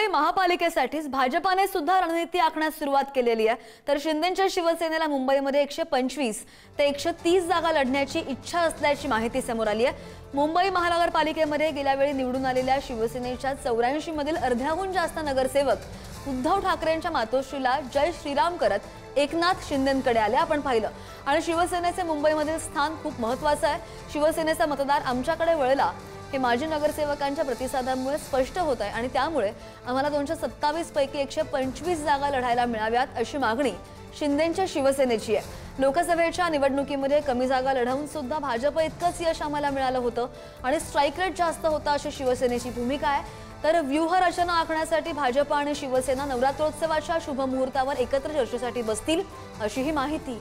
मुंबई महापालिकेसाठीच भाजपाने सुद्धा रणनीती आखण्यास सुरुवात केलेली आहे। तर शिंदेंच्या शिवसेनेला मुंबईमध्ये 125 ते 130 जागा लढण्याची इच्छा असल्याची माहिती समोर आली आहे। मुंबई महानगरपालिकेमध्ये गेल्या वेळी निवडून आलेल्या शिवसेनेच्या 84 मधील अर्ध्याहून जास्त नगरसेवक उद्धव ठाकरेंच्या मातोश्रीला जय श्रीराम करत एकनाथ शिंदेंकडे आले आपण पाहिलं। आणि शिवसेनेचे मुंबईमधील स्थान खूप महत्त्वाचं आहे। शिवसेनेचा मतदार आमच्याकडे वळला हे माजी नगरसेवकांच्या प्रतिसादामुळे स्पष्ट होत आहे आणि त्यामुळे आम्हाला 227 पैकी 125 जागा लढायला मिळाव्यात अशी मागणी शिंदेंच्या शिवसेनेची आहे। लोकसभेच्या निवडणुकीमध्ये कमी जागा लढवून सुद्धा भाजप इतकंच यश आम्हाला मिळालं होतं आणि स्ट्राइक रेट जास्त होता अशी शिवसेनेची भूमिका आहे। तर व्यूहरचना आखण्यासाठी भाजप आणि शिवसेना नवरात्रोत्सवाच्या शुभ मुहूर्तावर एकत्र चर्चेसाठी बसतील अशी ही माहिती।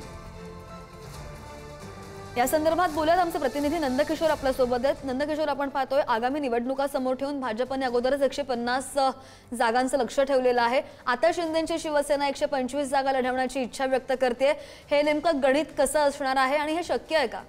या संदर्भात बोलत आमचे प्रतिनिधी नंदकिशोर आपल्या सोबत आहेत। नंदकिशोर, आपण पाहतोय आगामी निवडणुका समोर ठेवून भाजपने अगोदरच 150 जागांचं लक्ष ठेवलेलं आहे। आता शिंदेंची शिवसेना 125 जागा लढवण्याची इच्छा व्यक्त करते। हे नेमकं गणित कसं असणार आहे आणि हे शक्य आहे का?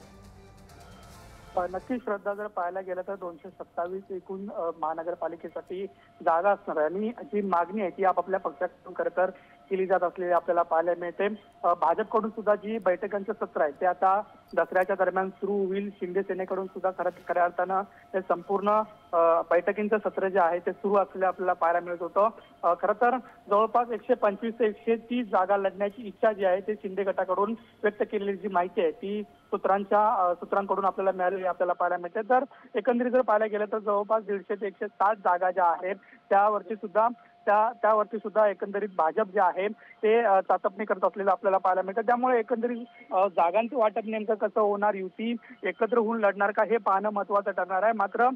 नक्की श्रद्धा, जर पाहायला गेलं तर 227 एकूण महानगरपालिकेसाठी जागा असणार आहे आणि जी मागणी आहे ती आपापल्या पक्षाकडून खरं केली जात असलेली आपल्याला पाहायला मिळते। भाजपकडून सुद्धा जी बैठकांचं सत्र आहे ते आता दसऱ्याच्या दरम्यान सुरू होईल। शिंदे सेनेकडून सुद्धा खऱ्या अर्थानं हे संपूर्ण बैठकींचं सत्र जे आहे ते सुरू असलेलं आपल्याला पाहायला मिळत होतं। खरं तर जवळपास 125 ते 130 जागा लढण्याची इच्छा जी आहे ते शिंदे गटाकडून व्यक्त केलेली जी माहिती आहे ती सूत्रांकडून आपल्याला मिळालेली आपल्याला पाहायला मिळते। तर एकंदरीत जर पाहायला गेलं तर जवळपास 150 ते 160 जागा ज्या आहेत त्यावरती सुद्धा एकंदरीत भाजप जे आहे ते चाचपणी करत असलेलं आपल्याला पाहायला मिळतं। त्यामुळे एकंदरीत जागांचं वाटप नेमकं कसं होणार, युती एकत्र होऊन लढणार का हे पाहणं महत्त्वाचं ठरणार आहे। मात्र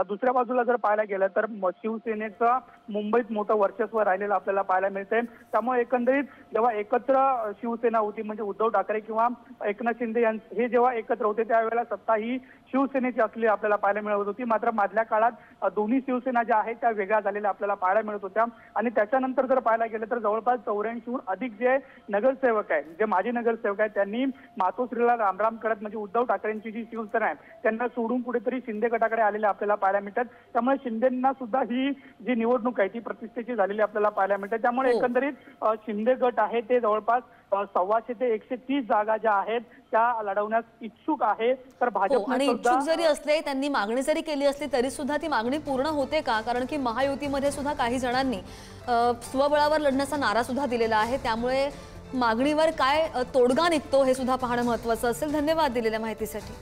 दुसऱ्या बाजूला जर पाहायला गेलं तर शिवसेनेचं मुंबईत मोठं वर्चस्व राहिलेलं आपल्याला पाहायला मिळतंय। त्यामुळे एकंदरीत जेव्हा एकत्र शिवसेना होती म्हणजे उद्धव ठाकरे किंवा एकनाथ शिंदे हे जेव्हा एकत्र होते त्यावेळेला सत्ता ही शिवसेनेची असली आपल्याला पाहायला मिळत होती। मात्र मधल्या काळात दोन्ही शिवसेना ज्या आहेत त्या वेगळ्या झालेल्या आपल्याला पाहायला मिळत होत्या आणि त्याच्यानंतर जर पाहायला गेलं तर जवळपास 84हून अधिक जे नगरसेवक आहेत, जे माजी नगरसेवक आहेत, त्यांनी मातोश्रीला रामराम करत म्हणजे उद्धव ठाकरेंची जी शिवसेना आहे त्यांना सोडून कुठेतरी शिंदे गटाकडे आलेले आपल्याला पाहायला मिळतात। त्यामुळे शिंदेंना सुद्धा ही जी निवडणूक आहे ती प्रतिष्ठेची झालेली आपल्याला पाहायला मिळते। त्यामुळे एकंदरीत शिंदे गट आहे ते जवळपास 125 ते 130 जागा ज्या आहेत त्या लढवण्यास इच्छुक आहे। तर भाजप आणि इच्छुक जरी असले, त्यांनी मागणी जरी केली असली तरी सुद्धा ती मागणी पूर्ण होते का? कारण की महायुतीमध्ये सुद्धा काही जणांनी स्वबळावर लढण्याचा नारा सुद्धा दिलेला आहे। त्यामुळे मागणीवर काय तोडगा निघतो हे सुद्धा पाहणं महत्त्वाचं असेल। धन्यवाद दिलेल्या माहितीसाठी।